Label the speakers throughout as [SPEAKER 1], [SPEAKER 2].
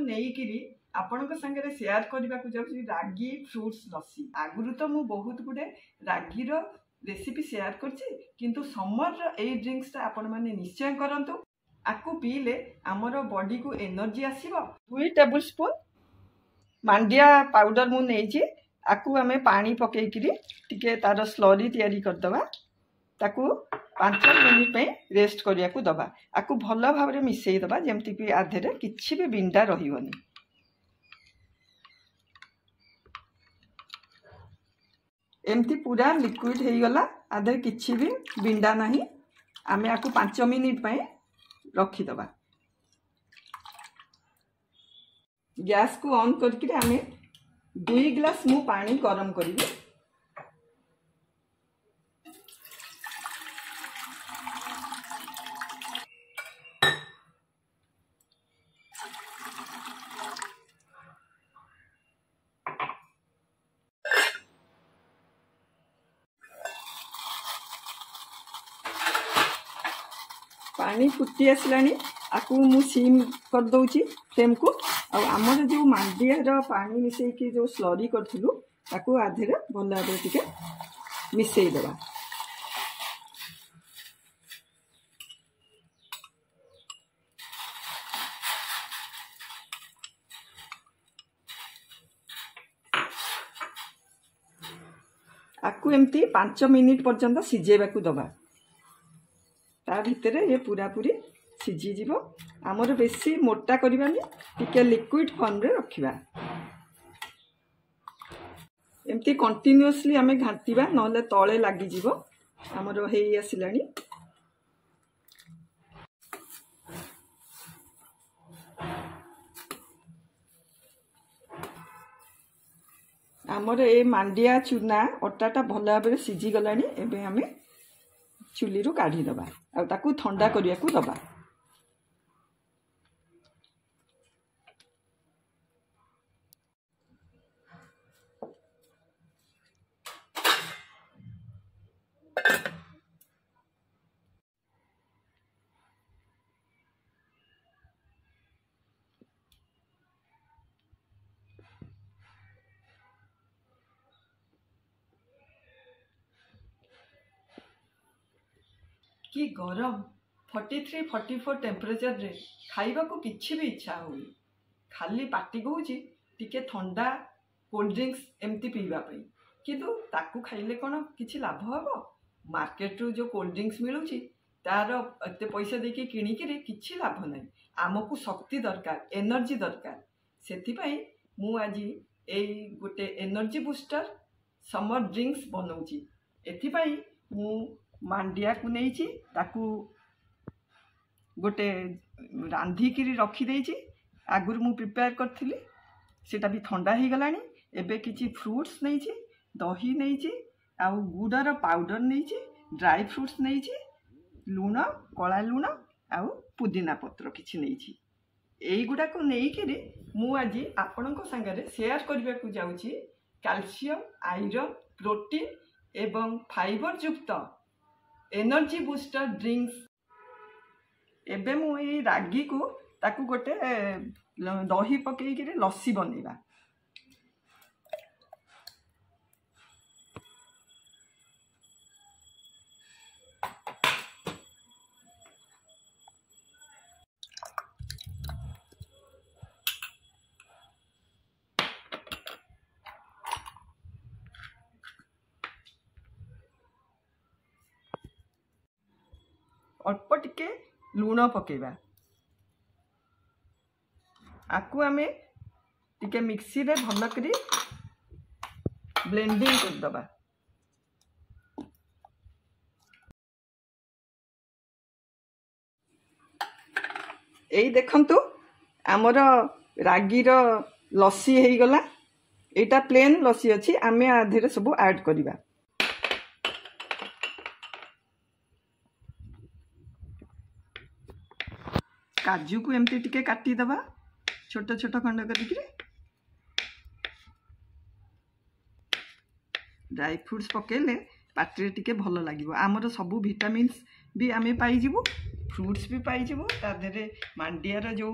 [SPEAKER 1] नेइकिरी आपणक संगे शेयर करने को जाऊँ रागी फ्रुट्स लस्सी। आगुरी तो मु बहुत गुडे रागीर रेसिपी शेयर करछु समर ए ड्रिंक्स आपण माने निश्चय करंतु। आकु पीले आमर बॉडी को एनर्जी आसीबो। 2 टेबल स्पून मांडिया पाउडर मु नेइछि। आकु आमे पानी पकेइकिरी टिके तार स्लरी तैयारी करदबा। ताकू 5 मिनिट पे रेस्ट करिया को दबा। आकु भल भाव में मिसई दबा जेमति कि आधेरे किछि भी बिंडा रहिबनी। एमती पूरा लिक्विड हो गला। आधे किछि भी बिंडा नहीं। आमे आकु 5 मिनिट पे रखी दबा। गैस को ऑन करके आमे 2 ग्लास मु पानी गरम करिबी। पानी फुटी आसलानी। आकु मु सीम कर दउची फ्लेम को। आमर जो मांडिया पानी मिसेकी जो स्लरी करथिलु ताकू आधेरे भल भाबे टिके मिसेई देबा। आकु एमती 5 मिनिट पर्यंत सिजेबा को दबा। ता भितरे ये पूरा पूरी सिझी जीवो। आमर बेसी मोटा करबानी टिके लिक्विड फॉर्म रे रखिबा। एमती कंटिन्यूअसली आमे घांटीबा नले तळे लागि जीवो। आमर हेई आसिलानी। आमर ए मांडिया चूना अटाटा भल भाबरे सिझी गलानी। एबे आमे चुली रू काढ़ी दबा आ ताकू ठंडा करिया को दबा। कि गरम 43-44 टेम्परेचर रे खाइबा को किछि भी इच्छा होई। खाली पाटी गउची टिके ठंडा कोल्ड ड्रिंक्स एमती पीवा पई। किंतु ताकू खाइले कोन किछि लाभ हबो? मार्केट रू जो कोल्ड ड्रिंक्स मिलुची तार एते पैसा देके किणी किरे किछि लाभ नै। आमको शक्ति दरकार, एनर्जी दरकार। सेति पई मु आजी एई गोटे एनर्जी बूस्टर समर ड्रिंक्स बनौची। एथि पई मु मांडिया को नहीं ताकू गोटे रांधिकी रखी देइची। आगुर मु प्रिपेयर करथिली सेटा भी ठंडा ही गलानी। एबे किछि फ्रूट्स नहीं दही नहीं आउ गुड़र पाउडर नहीं ड्राई फ्रूट्स नहीं लूण कला लूण आउ पुदीना पत्र किछि नहीं। एई गुडा को नेइकिरी मु आजी आपणक संगे शेयर करबा को जाउची कैल्शियम, आयरन, प्रोटीन एवं फाइबर युक्त एनर्जी बूस्टर ड्रिंक्स। एबे मु ए रागी को ताकू गोटे दही पकई के लस्सी बनैबा। अल्प टिके लूण पकेबा। आकु आमे टिके मिक्सी रे भल करी ब्लेंडिंग कर दबा। एई देखंतु आमर रागीर लस्सी हेई गला। एटा प्लेन लस्सी अछि। आमे आधेरे सब ऐड करिबा। काजू को एमती टिके काटी दबा छोट छोट खंड करिक। ड्राई फ्रूट्स पकेले पार्टी टिके भल लागिबो। आमर सबु विटामिन्स भी आमे पाई जिवु। फ्रुट्स भी पाइजिबो ता देहरे मांडियार जो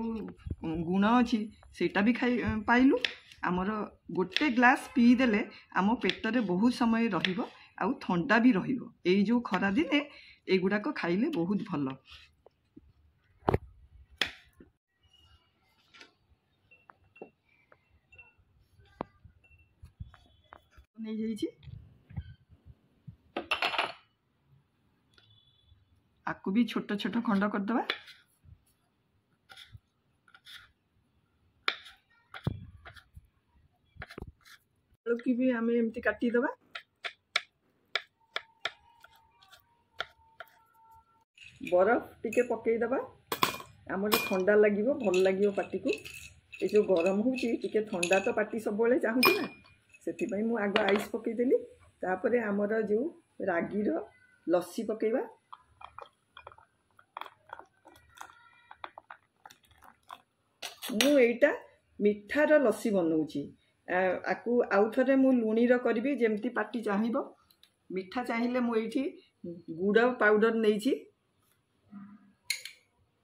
[SPEAKER 1] गुण अच्छी सेटा भी खाई पाइलु आमर गोटे ग्लास पीदेले आम पेटरे बहुत समय रहिबो आउ ठंडा भी रहिबो एई जो खरा दिने एगुड़ाक खाइले बहुत भल नहीं जाइए आपको भी छोट छोट खंड करदे की भी आम एमती काटिदबा बरफ टिके पकईदबा आम ठंडा लगे भल लगे पार्टी को ये जो गरम होके ठंडा तो पार्टी सब चाहूँ ना से मु आग आइस पकईदेली तापर आमर जो रागीर लस्सी पकईबा मु एटा मिठार लस्सी बनाऊँगी आकु आउ थे मु लुणीर करी जमती पार्टी चाहिए मिठा चाहिए मुझे गुड़ पाउडर नहीं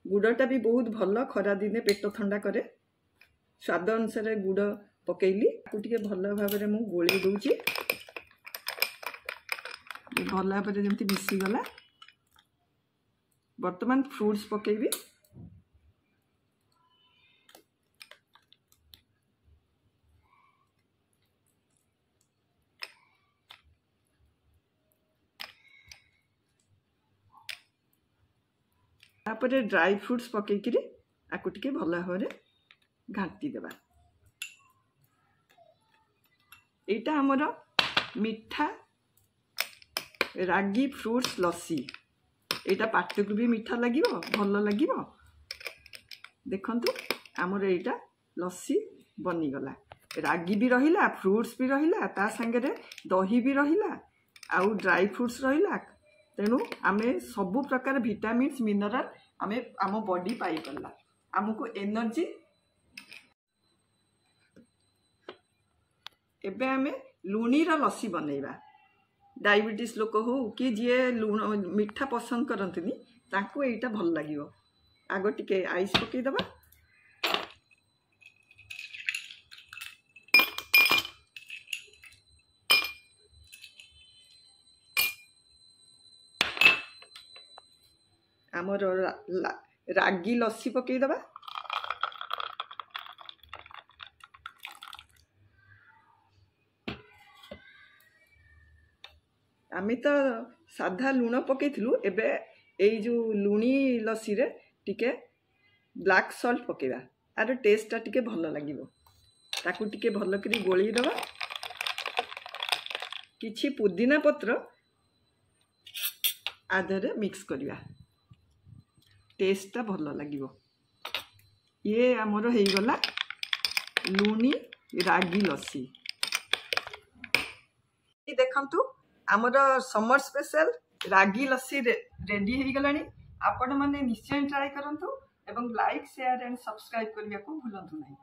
[SPEAKER 1] गुड़टा भी बहुत भल खरा दिने पेट ठंडा करे स्वाद अनुसार गुड़ पकईली टे भल भाव में मुझे गोली दूची भल भाव जमी मिसीगला बर्तमान फ्रुट्स पकईबी तापर ड्राई फ्रुट्स पकईकरी आपको टे भल भाव में घाटी देवा यहाँ आमर मिठा रागी फ्रुट्स लस्सी यहाँ पार्टी को भी मीठा लगे भल लगे देखंतु आमर यहाँ लस्सी बनीगला रागी भी रहिला फ्रुट्स भी रहिला ता संगे दही भी रहिला आउ ड्राई फ्रुट्स रहिला तेणु आमे सबु प्रकार विटामिन्स मिनरल आमे आम बॉडी पाई परला आमको एनर्जी एबे आमे लुणीर लस्सी बनैबा डायबिटीज लोक हो कि जी लुण मिठा पसंद करंतनी तांको एटा भल लागिवो आगो टिके आइस पकई दबा आमर रागी लस्सी पकई दबा आमे तो साधा लुण पकईलु एबे एई जो लुणी लस्सी रे टिके ब्लैक सॉल्ट पकेबा आर टेस्टा टिके भल लागिवो ताकू टिके भल करी गोली दबा किछि पुदीना पत्र आधरे मिक्स करिया टेस्टा भल लागिवो ये आमर हो गला लुणी रागी लस्सी देखंतु आमर समर स्पेशल रागी लस्सी रेडी हो गलानी आपण माने निश्चय ट्राई करंतु एवं लाइक शेयर एंड सब्सक्राइब करने को भूलंतु नहीं।